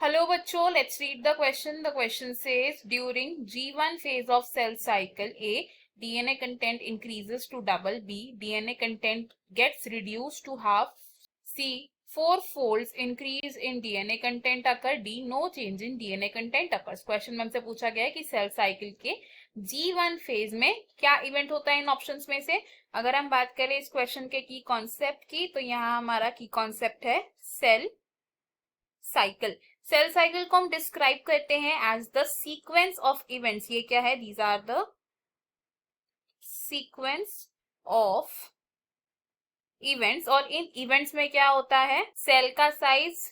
Hello bachcho, let's read the question. The question says during G1 phase of cell cycle A, DNA content increases to double. B, DNA content gets reduced to half. C, 4 folds increase in DNA content occur. D, no change in DNA content occurs. Question में हमसे पूछा गया है कि cell cycle के G1 phase में क्या event होता है इन ऑप्शंस में से। अगर हम बात करें इस क्वेश्चन के की कॉन्सेप्ट की, तो यहाँ हमारा की कॉन्सेप्ट है सेल साइकिल। सेल साइकिल को हम डिस्क्राइब करते हैं as the sequence of events. ये क्या है? These are the sequence of events. और इन इवेंट्स में क्या होता है? सेल का साइज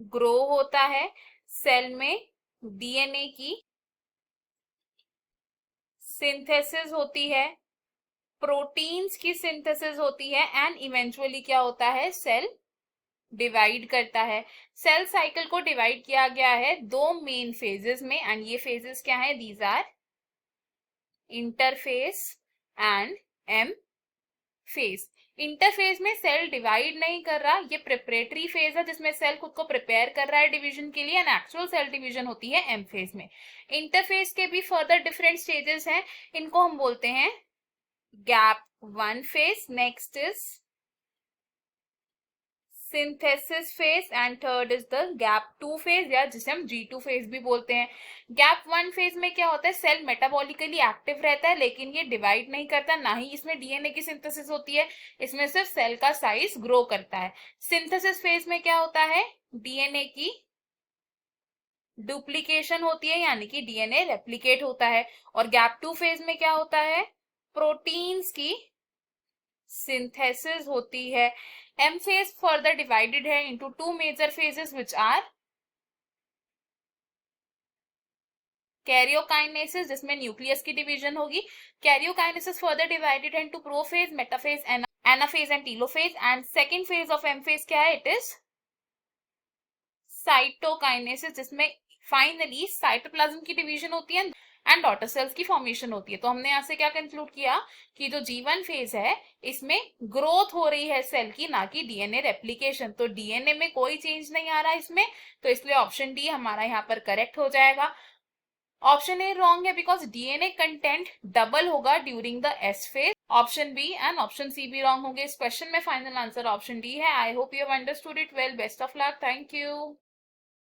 ग्रो होता है, सेल में डीएनए की सिंथेसिस होती है, प्रोटीन्स की सिंथेसिस होती है, एंड इवेंचुअली क्या होता है? सेल डिवाइड करता है। सेल साइकिल को डिवाइड किया गया है दो मेन फेजेस में, एंड ये फेजेस क्या है? These are interphase and M phase. Interphase में सेल डिवाइड नहीं कर रहा, ये प्रिपरेटरी फेज है जिसमें सेल खुद को प्रिपेयर कर रहा है डिवीजन के लिए, एंड एक्चुअल सेल डिवीजन होती है एम फेज में। इंटरफेज के भी फर्दर डिफरेंट स्टेजेस हैं, इनको हम बोलते हैं gap 1 phase, next is synthesis phase, and third is the gap 2 phase, या जिसे हम G2 फेज भी बोलते हैं। गैप 1 फेज में क्या होता है? सेल मेटाबॉलिकली एक्टिव रहता है, लेकिन ये डिवाइड नहीं करता, ना ही इसमें डीएनए की सिंथेसिस होती है, इसमें सिर्फ सेल का साइज ग्रो करता है। सिंथेसिस फेज में क्या होता है? डीएनए की डुप्लीकेशन होती है, यानी कि डीएनए रेप्लिकेट होता है। और गैप 2 फेज में क्या होता है? प्रोटीन्स की सिंथेसिस होती है। एम फेज फर्दर डिवाइडेड है into two major phases which are karyokinesis, जिसमें न्यूक्लियस की डिवीजन होगी। कैरियोकाइनेसिस फर्दर डिवाइडेड है into prophase, metaphase, anaphase and telophase. And second phase of M phase क्या है? इट इज साइटोकाइनेसिस, जिसमें finally cytoplasm की division होती है एंड डॉटर सेल्स की फॉर्मेशन होती है। तो हमने यहाँ से क्या कंक्लूड किया कि जो G1 फेज है इसमें ग्रोथ हो रही है सेल की, ना कि डीएनए रेप्लिकेशन। तो डीएनए में कोई चेंज नहीं आ रहा इसमें, तो इसलिए ऑप्शन डी हमारा यहाँ पर करेक्ट हो जाएगा। ऑप्शन ए रॉन्ग है बिकॉज डीएनए कंटेंट डबल होगा during the S phase. Option B and option C भी रॉन्ग होंगे। इस क्वेश्चन में फाइनल आंसर ऑप्शन डी है। I hope you have understood it well. Best of luck. Thank you.